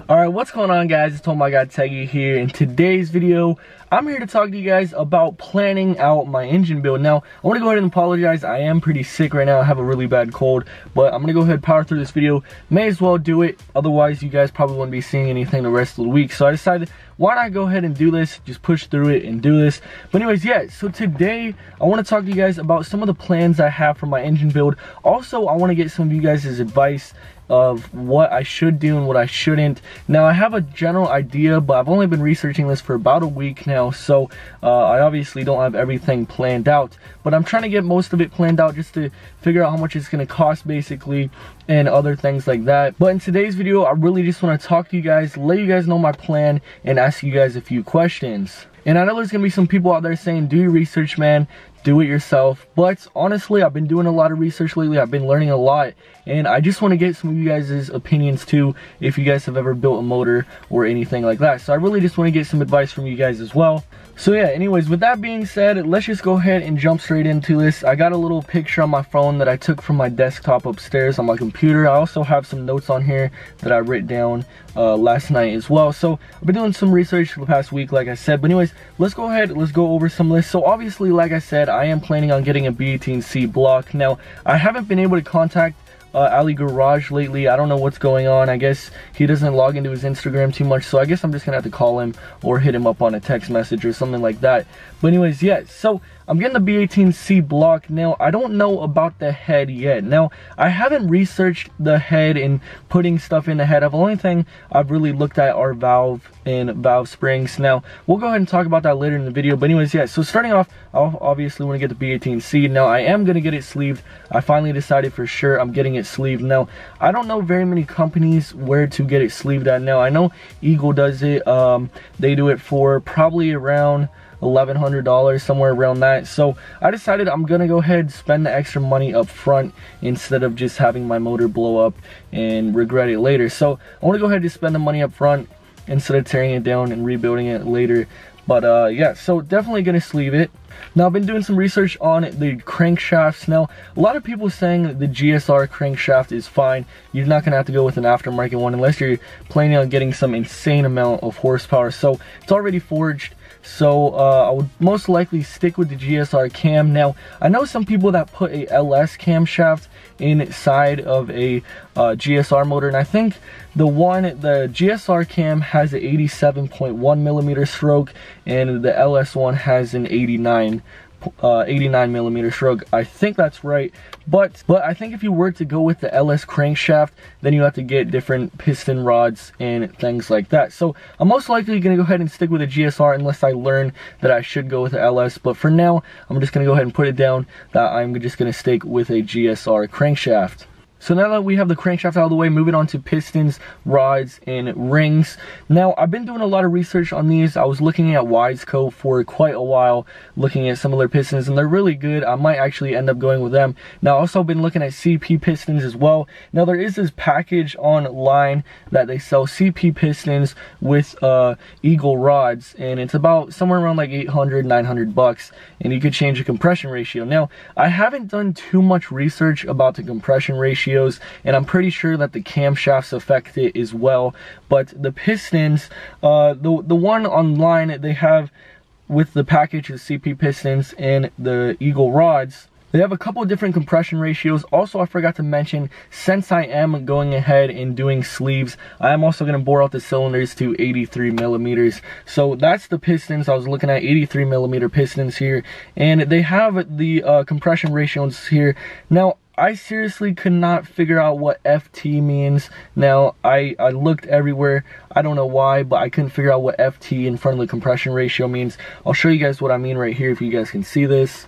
Alright, what's going on, guys? It's my guy Teggy here. In today's video, I'm here to talk to you guys about planning out my engine build. Now, I want to go ahead and apologize. I am pretty sick right now. I have a really bad cold, but I'm going to go ahead and power through this video. May as well do it. Otherwise, you guys probably wouldn't be seeing anything the rest of the week. So I decided, why not go ahead and do this? Just push through it and do this. But anyways, yeah, so today, I want to talk to you guys about some of the plans I have for my engine build. Also, I want to get some of you guys' advice of what I should do and what I shouldn't. Now, I have a general idea, but I've only been researching this for about a week now, so I obviously don't have everything planned out, but I'm trying to get most of it planned out just to figure out how much it's going to cost basically and other things like that. But in today's video, I really just want to talk to you guys, let you guys know my plan, and ask you guys a few questions. And I know there's going to be some people out there saying, do your research, man, do it yourself. But honestly, I've been doing a lot of research lately. I've been learning a lot, and I just want to get some of you guys' opinions too, if you guys have ever built a motor or anything like that. So I really just want to get some advice from you guys as well. So yeah, anyways, with that being said, let's just go ahead and jump straight into this. I got a little picture on my phone that I took from my desktop upstairs on my computer. I also have some notes on here that I wrote down last night as well. So I've been doing some research for the past week, like I said. But anyways, let's go ahead, let's go over some of this. So obviously, like I said, I am planning on getting a B18C block. Now, I haven't been able to contact Ali Garage lately. I don't know what's going on. I guess he doesn't log into his Instagram too much, so I guess I'm just gonna have to call him or hit him up on a text message or something like that. But anyways, yeah, so I'm getting the B18C block. Now, I don't know about the head yet. Now, I haven't researched the head and putting stuff in the head. The only thing I've really looked at are valve and valve springs. Now, we'll go ahead and talk about that later in the video. But anyways, yeah, so starting off, I'll obviously want to get the B18C. Now, I am going to get it sleeved. I finally decided for sure I'm getting it sleeved. Now, I don't know very many companies where to get it sleeved at. Now, I know Eagle does it. They do it for probably around $1,100, somewhere around that. So I decided I'm gonna go ahead and spend the extra money up front instead of just having my motor blow up and regret it later. So I want to go ahead and spend the money up front instead of tearing it down and rebuilding it later. But yeah, so definitely gonna sleeve it. Now, I've been doing some research on the crankshafts. Now, a lot of people saying the GSR crankshaft is fine. You're not going to have to go with an aftermarket one unless you're planning on getting some insane amount of horsepower. So, it's already forged. So, I would most likely stick with the GSR cam. Now, I know some people that put a LS camshaft inside of a GSR motor, and I think the GSR cam has an 87.1 millimeter stroke, and the LS one has an 89 millimeter stroke. I think that's right, but I think if you were to go with the LS crankshaft, then you have to get different piston rods and things like that. So I'm most likely gonna go ahead and stick with a GSR unless I learn that I should go with the LS. But for now, I'm just gonna go ahead and put it down that I'm just gonna stick with a GSR crankshaft. So now that we have the crankshaft out of the way, moving on to pistons, rods, and rings. Now, I've been doing a lot of research on these. I was looking at Wiseco for quite a while, looking at some of their pistons, and they're really good. I might actually end up going with them. Now, I've also been looking at CP pistons as well. Now, there is this package online that they sell CP pistons with Eagle rods, and it's about somewhere around like 800, 900 bucks, and you could change the compression ratio. Now, I haven't done too much research about the compression ratio, and I'm pretty sure that the camshafts affect it as well. But the pistons, the one online they have with the package of CP pistons and the Eagle rods, they have a couple of different compression ratios. Also, I forgot to mention, since I am going ahead and doing sleeves, I am also going to bore out the cylinders to 83 millimeters. So that's the pistons. I was looking at 83 millimeter pistons here, and they have the compression ratios here. Now, I seriously could not figure out what FT means. Now, I looked everywhere. I don't know why, but I couldn't figure out what FT in front of the compression ratio means. I'll show you guys what I mean right here if you guys can see this.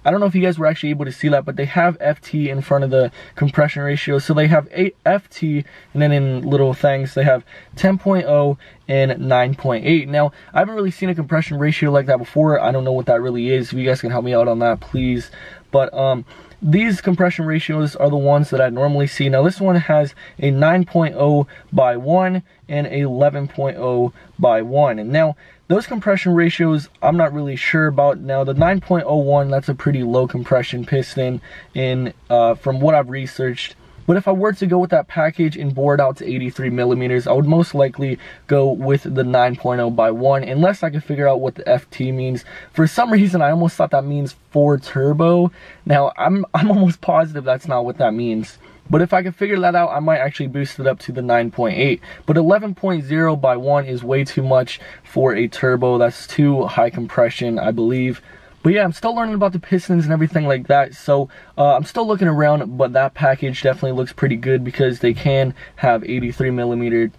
I don't know if you guys were actually able to see that, but they have FT in front of the compression ratio. So they have FT, and then in little things, they have 10.0 and 9.8. Now, I haven't really seen a compression ratio like that before. I don't know what that really is. If you guys can help me out on that, please. But these compression ratios are the ones that I normally see. Now, this one has a 9.0 by 1 and a 11.0 by 1. And now, those compression ratios, I'm not really sure about. Now, the 9.01, that's a pretty low compression piston. And from what I've researched, But if I were to go with that package and bore it out to 83 millimeters, I would most likely go with the 9.0 by 1, unless I could figure out what the FT means. For some reason, I almost thought that means 4 turbo. Now, I'm almost positive that's not what that means. But if I could figure that out, I might actually boost it up to the 9.8. But 11.0 by 1 is way too much for a turbo. That's too high compression, I believe. But yeah, I'm still learning about the pistons and everything like that, so I'm still looking around, but that package definitely looks pretty good because they can have 83 millimeter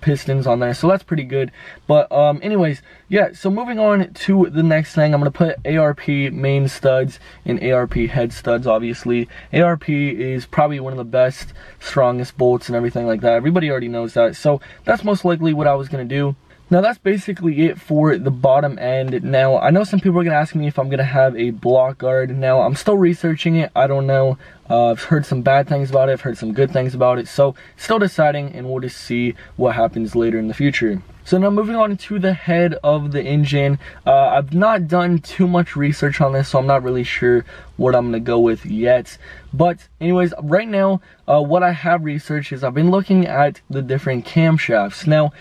pistons on there, so that's pretty good. But anyways, yeah, so moving on to the next thing, I'm going to put ARP main studs and ARP head studs, obviously. ARP is probably one of the best, strongest bolts and everything like that. Everybody already knows that, so that's most likely what I was going to do. Now that's basically it for the bottom end. Now I know some people are going to ask me if I'm going to have a block guard. Now I'm still researching it. I don't know. I've heard some bad things about it. I've heard some good things about it. So still deciding, and we'll just see what happens later in the future. So now moving on to the head of the engine. I've not done too much research on this, so I'm not really sure what I'm going to go with yet. But anyways, right now what I have researched is I've been looking at the different camshafts. Now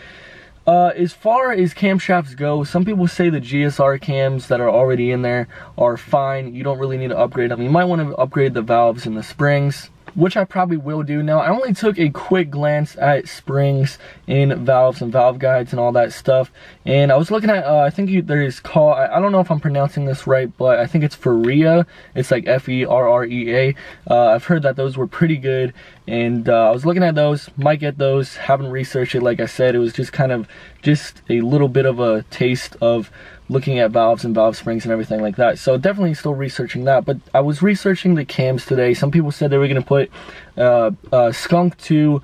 as far as camshafts go, some people say the GSR cams that are already in there are fine. You don't really need to upgrade them. You might want to upgrade the valves and the springs, which I probably will do. Now, I only took a quick glance at springs and valves and valve guides and all that stuff. And I was looking at, I think there's called, I don't know if I'm pronouncing this right, but I think it's Ferrea. It's like F-E-R-R-E-A. I've heard that those were pretty good. And I was looking at those, might get those, haven't researched it. Like I said, it was just kind of just a little bit of a taste of looking at valves and valve springs and everything like that. So definitely still researching that. But I was researching the cams today. Some people said they were going to put Skunk 2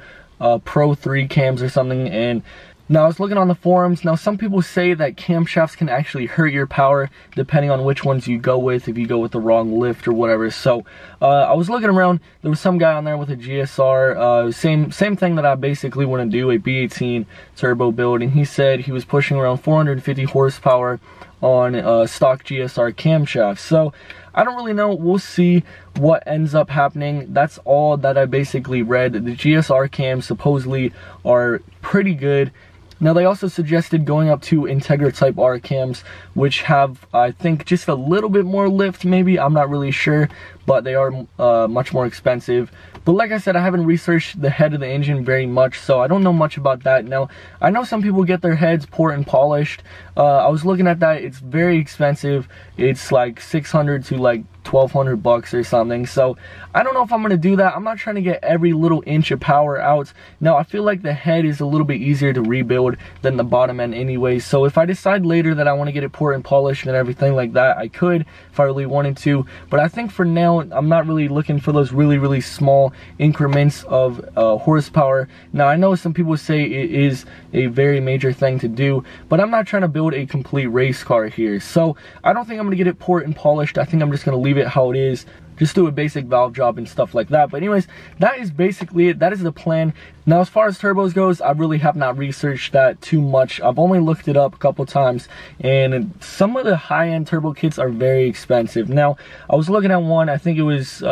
Pro 3 cams or something. And now I was looking on the forums. Now some people say that camshafts can actually hurt your power depending on which ones you go with, if you go with the wrong lift or whatever. So I was looking around. There was some guy on there with a GSR, same thing that I basically want to do, a B18 turbo build, and he said he was pushing around 450 horsepower on stock GSR camshafts. So I don't really know. We'll see what ends up happening. That's all that I basically read. The GSR cams supposedly are pretty good. Now they also suggested going up to Integra Type R cams, which have, I think, just a little bit more lift maybe. I'm not really sure, but they are much more expensive. But like I said, I haven't researched the head of the engine very much, so I don't know much about that. Now, I know some people get their heads poured and polished. I was looking at that. It's very expensive. It's like 600 to like 1,200 bucks or something. So I don't know if I'm going to do that. I'm not trying to get every little inch of power out. Now, I feel like the head is a little bit easier to rebuild than the bottom end anyway. So if I decide later that I want to get it poured and polished and everything like that, I could if I really wanted to. But I think for now, I'm not really looking for those really small increments of horsepower. Now, I know some people say it is a very major thing to do, but I'm not trying to build a complete race car here. So I don't think I'm going to get it poured and polished. I think I'm just going to leave it how it is. Just do a basic valve job and stuff like that. But anyways, that is basically it. That is the plan. Now, as far as turbos goes, I really have not researched that too much. I've only looked it up a couple times, and some of the high-end turbo kits are very expensive. Now, I was looking at one. I think it was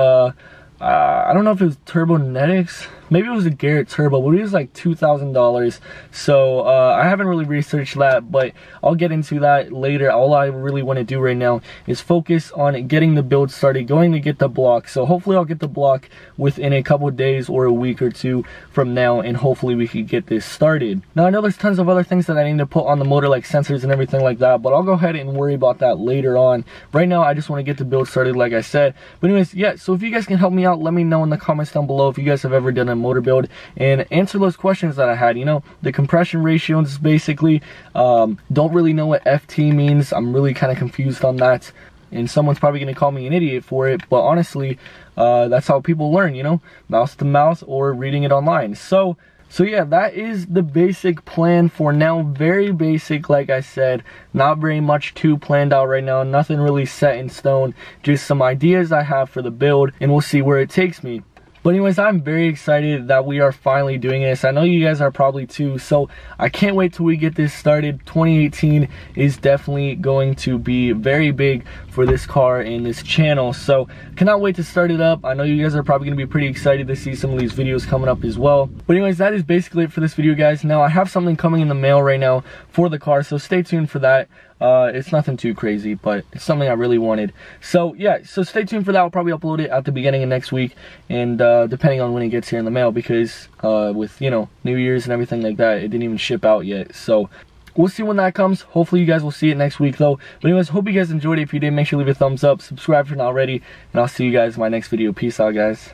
I don't know if it was Turbonetics. Maybe it was a Garrett Turbo, but it was like $2,000. So I haven't really researched that, but I'll get into that later. All I really want to do right now is focus on getting the build started, going to get the block. So hopefully I'll get the block within a couple of days or a week or two from now, and hopefully we can get this started. Now, I know there's tons of other things that I need to put on the motor, like sensors and everything like that, but I'll go ahead and worry about that later on. Right now, I just want to get the build started, like I said. But anyways, yeah, so if you guys can help me out, let me know in the comments down below if you guys have ever done a motor build and answer those questions that I had. You know, the compression ratios basically, don't really know what FT means. I'm really kind of confused on that, and someone's probably going to call me an idiot for it, but honestly, that's how people learn, you know, mouth to mouth or reading it online. So yeah, that is the basic plan for now. Very basic, like I said. Not very much too planned out right now. Nothing really set in stone. Just some ideas I have for the build, and we'll see where it takes me. But anyways, I'm very excited that we are finally doing this. I know you guys are probably too, so I can't wait till we get this started. 2018 is definitely going to be very big for this car and this channel. So cannot wait to start it up. I know you guys are probably going to be pretty excited to see some of these videos coming up as well. But anyways, that is basically it for this video, guys. Now I have something coming in the mail right now for the car, so stay tuned for that. It's nothing too crazy, but it's something I really wanted. So yeah, so stay tuned for that. I'll probably upload it at the beginning of next week, and depending on when it gets here in the mail, because with, you know, New Year's and everything like that, it didn't even ship out yet. So we'll see when that comes. Hopefully you guys will see it next week though. But anyways, hope you guys enjoyed it. If you did, make sure to leave a thumbs up, subscribe if you're not already, and I'll see you guys in my next video. Peace out, guys.